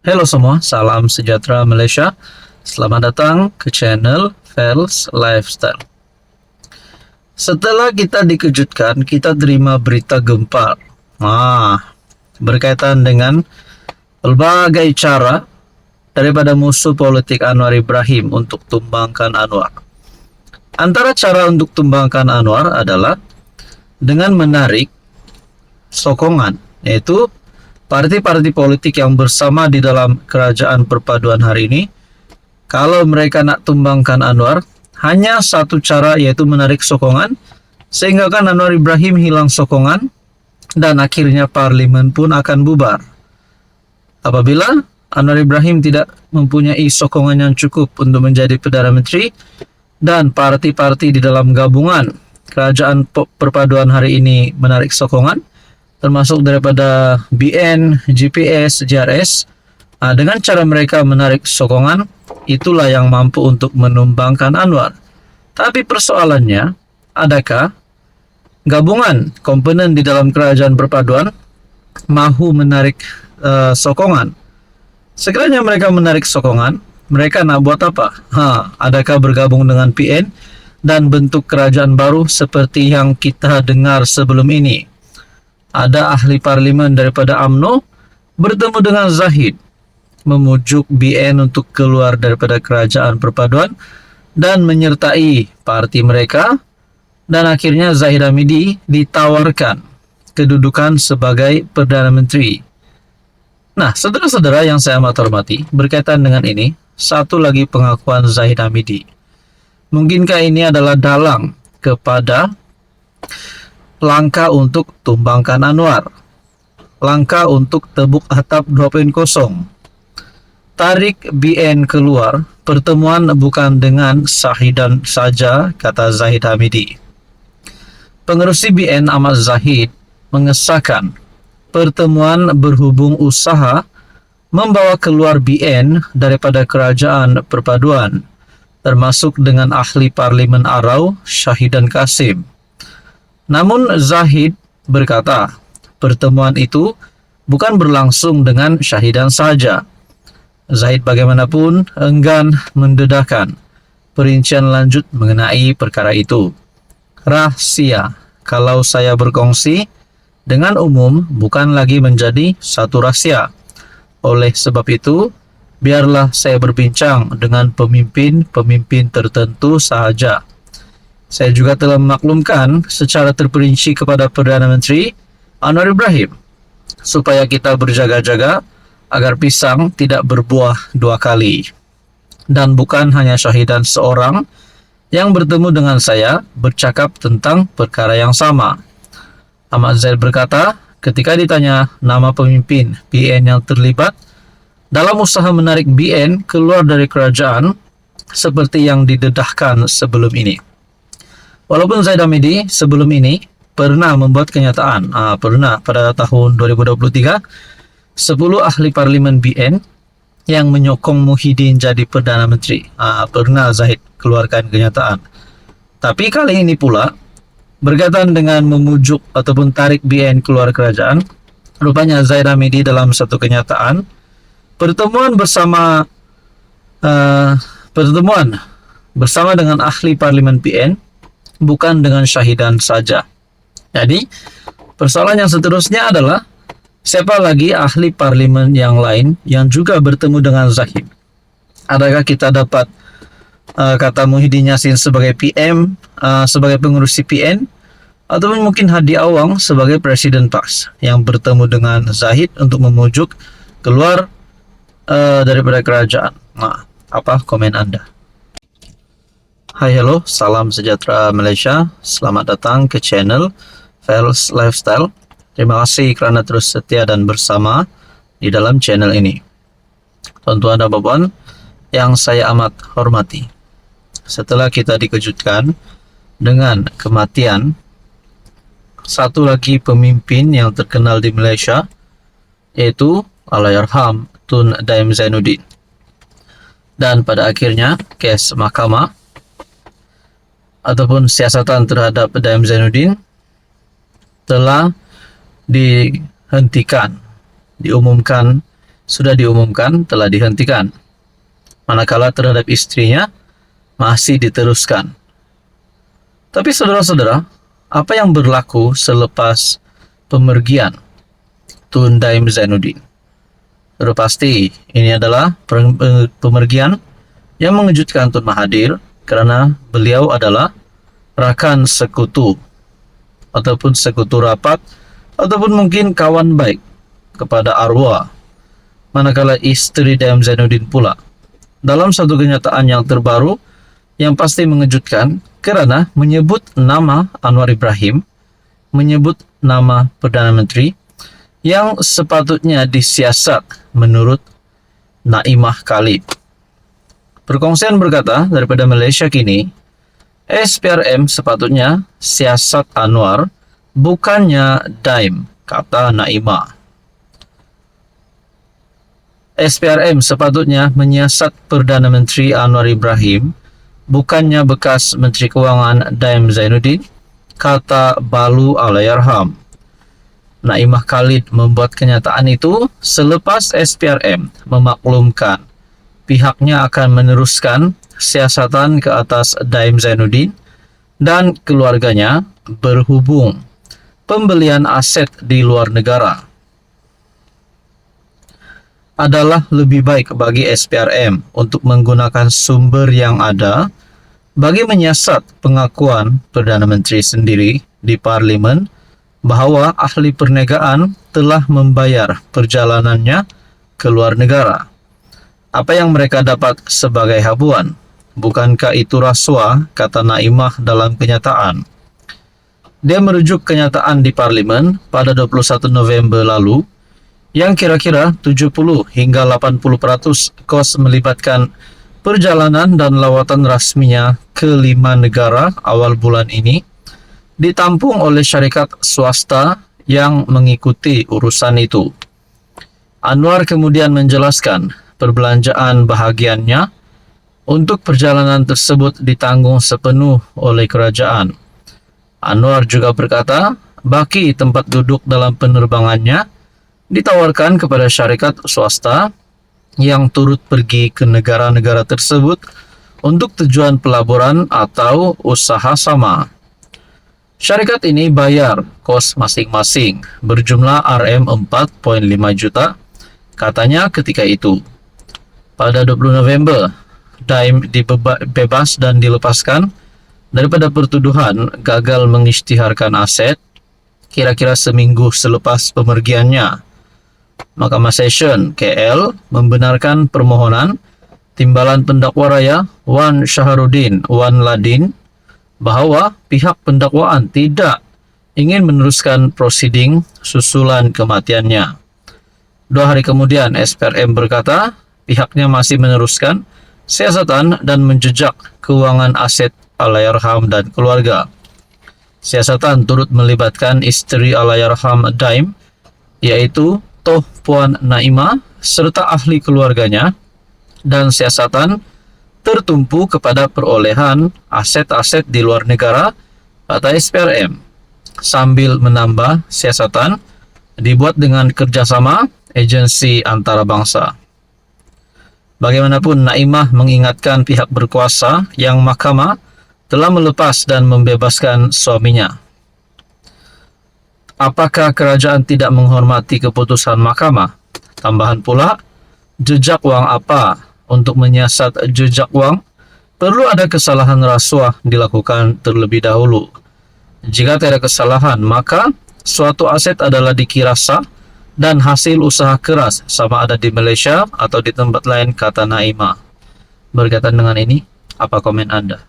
Halo semua, salam sejahtera Malaysia. Selamat datang ke channel Fels Lifestyle. Setelah kita dikejutkan, kita terima berita gempar. Berkaitan dengan berbagai cara daripada musuh politik Anwar Ibrahim untuk tumbangkan Anwar. Antara cara untuk tumbangkan Anwar adalah dengan menarik sokongan, yaitu parti-parti politik yang bersama di dalam kerajaan perpaduan hari ini. Kalau mereka nak tumbangkan Anwar, hanya satu cara, yaitu menarik sokongan, sehingga kan Anwar Ibrahim hilang sokongan dan akhirnya parlimen pun akan bubar. Apabila Anwar Ibrahim tidak mempunyai sokongan yang cukup untuk menjadi Perdana Menteri dan parti-parti di dalam gabungan kerajaan perpaduan hari ini menarik sokongan, termasuk daripada BN, GPS, JRS, dengan cara mereka menarik sokongan, itulah yang mampu untuk menumbangkan Anwar. Tapi persoalannya, adakah gabungan komponen di dalam kerajaan perpaduan mahu menarik sokongan? Sekiranya mereka menarik sokongan, mereka nak buat apa? Adakah bergabung dengan PN dan bentuk kerajaan baru seperti yang kita dengar sebelum ini? Ada ahli parlimen daripada UMNO bertemu dengan Zahid, memujuk BN untuk keluar daripada kerajaan perpaduan dan menyertai parti mereka, dan akhirnya Zahid Hamidi ditawarkan kedudukan sebagai Perdana Menteri. Nah, saudara-saudara yang saya amat hormati, berkaitan dengan ini, satu lagi pengakuan Zahid Hamidi. Mungkinkah ini adalah dalang kepada langkah untuk tumbangkan Anwar, langkah untuk tebuk atap 2.0, tarik BN keluar, pertemuan bukan dengan Syahidan saja, kata Zahid Hamidi. Pengerusi BN Ahmad Zahid mengesahkan pertemuan berhubung usaha membawa keluar BN daripada kerajaan perpaduan, termasuk dengan ahli parlimen Arau, Syahidan Kasim. Namun Zahid berkata, pertemuan itu bukan berlangsung dengan Syahidan saja. Zahid bagaimanapun enggan mendedahkan perincian lanjut mengenai perkara itu. Rahasia, kalau saya berkongsi dengan umum, bukan lagi menjadi satu rahasia. Oleh sebab itu, biarlah saya berbincang dengan pemimpin-pemimpin tertentu sahaja. Saya juga telah memaklumkan secara terperinci kepada Perdana Menteri Anwar Ibrahim supaya kita berjaga-jaga agar pisang tidak berbuah dua kali. Dan bukan hanya Syahidan seorang yang bertemu dengan saya bercakap tentang perkara yang sama. Ahmad Zahid berkata, ketika ditanya nama pemimpin BN yang terlibat dalam usaha menarik BN keluar dari kerajaan seperti yang didedahkan sebelum ini. Walaupun Zahid Hamidi sebelum ini pernah membuat kenyataan, pernah pada tahun 2023, 10 ahli parlimen BN yang menyokong Muhyiddin jadi Perdana Menteri. Pernah Zahid keluarkan kenyataan. Tapi kali ini pula, berkaitan dengan memujuk ataupun tarik BN keluar kerajaan, rupanya Zahid Hamidi dalam satu kenyataan, pertemuan bersama dengan ahli parlimen BN bukan dengan Syahidan saja. Jadi, persoalan yang seterusnya adalah siapa lagi ahli parlimen yang lain yang juga bertemu dengan Zahid? Adakah kita dapat kata Muhyiddin Yassin sebagai PM, sebagai pengurusi PN, ataupun mungkin Hadi Awang sebagai Presiden PAS yang bertemu dengan Zahid untuk memujuk keluar daripada kerajaan? Apa komen Anda? Hai, hello, salam sejahtera Malaysia. Selamat datang ke channel Fels Lifestyle. Terima kasih kerana terus setia dan bersama di dalam channel ini. Tuan-tuan dan puan yang saya amat hormati, setelah kita dikejutkan dengan kematian satu lagi pemimpin yang terkenal di Malaysia, yaitu Allahyarham Tun Daim Zainuddin, dan pada akhirnya kes mahkamah ataupun siasatan terhadap Daim Zainuddin telah dihentikan, diumumkan sudah diumumkan telah dihentikan, manakala terhadap istrinya masih diteruskan. Tapi saudara-saudara, apa yang berlaku selepas pemergian Tun Daim Zainuddin? Sudah pasti ini adalah pemergian yang mengejutkan Tun Mahathir, karena beliau adalah rakan sekutu ataupun sekutu rapat ataupun mungkin kawan baik kepada arwah, manakala istri Daim Zainuddin pula dalam satu kenyataan yang terbaru yang pasti mengejutkan, karena menyebut nama Anwar Ibrahim, menyebut nama Perdana Menteri yang sepatutnya disiasat menurut Naimah Khalid. Perkongsian berkata daripada Malaysia kini, SPRM sepatutnya siasat Anwar, bukannya Daim, kata Naimah. SPRM sepatutnya menyiasat Perdana Menteri Anwar Ibrahim, bukannya bekas Menteri Kewangan Daim Zainuddin, kata Balu Allahyarham. Naimah Khalid membuat kenyataan itu selepas SPRM memaklumkan pihaknya akan meneruskan siasatan ke atas Daim Zainuddin dan keluarganya berhubung pembelian aset di luar negara adalah lebih baik bagi SPRM untuk menggunakan sumber yang ada bagi menyiasat pengakuan Perdana Menteri sendiri di Parlimen bahwa ahli perniagaan telah membayar perjalanannya ke luar negara. Apa yang mereka dapat sebagai habuan? Bukankah itu rasuah, kata Naimah dalam kenyataan. Dia merujuk kenyataan di Parlimen pada 21 November lalu, yang kira-kira 70 hingga 80% kos melibatkan perjalanan dan lawatan rasminya ke 5 negara awal bulan ini ditampung oleh syarikat swasta yang mengikuti urusan itu. Anwar kemudian menjelaskan perbelanjaan bahagiannya untuk perjalanan tersebut ditanggung sepenuh oleh kerajaan. Anwar juga berkata, baki tempat duduk dalam penerbangannya ditawarkan kepada syarikat swasta yang turut pergi ke negara-negara tersebut untuk tujuan pelaburan atau usaha sama. Syarikat ini bayar kos masing-masing berjumlah RM4.5 juta, katanya ketika itu. Pada 20 November, Daim dibebas dan dilepaskan daripada pertuduhan gagal mengisytiharkan aset kira-kira seminggu selepas pemergiannya. Mahkamah Session KL membenarkan permohonan Timbalan Pendakwa Raya Wan Shaharuddin Wan Ladin bahawa pihak pendakwaan tidak ingin meneruskan prosiding susulan kematiannya. 2 hari kemudian, SPRM berkata pihaknya masih meneruskan siasatan dan menjejak keuangan aset Allahyarham dan keluarga. Siasatan turut melibatkan istri Allahyarham Daim, yaitu Toh Puan Naimah, serta ahli keluarganya, dan siasatan tertumpu kepada perolehan aset-aset di luar negara, kata SPRM, sambil menambah siasatan dibuat dengan kerjasama agensi antarabangsa. Bagaimanapun, Naimah mengingatkan pihak berkuasa yang mahkamah telah melepas dan membebaskan suaminya. Apakah kerajaan tidak menghormati keputusan mahkamah? Tambahan pula, jejak wang apa? Untuk menyiasat jejak wang, perlu ada kesalahan rasuah dilakukan terlebih dahulu. Jika tidak ada kesalahan, maka suatu aset adalah dikira sah dan hasil usaha keras, sama ada di Malaysia atau di tempat lain, kata Naimah. Berkaitan dengan ini, apa komen Anda?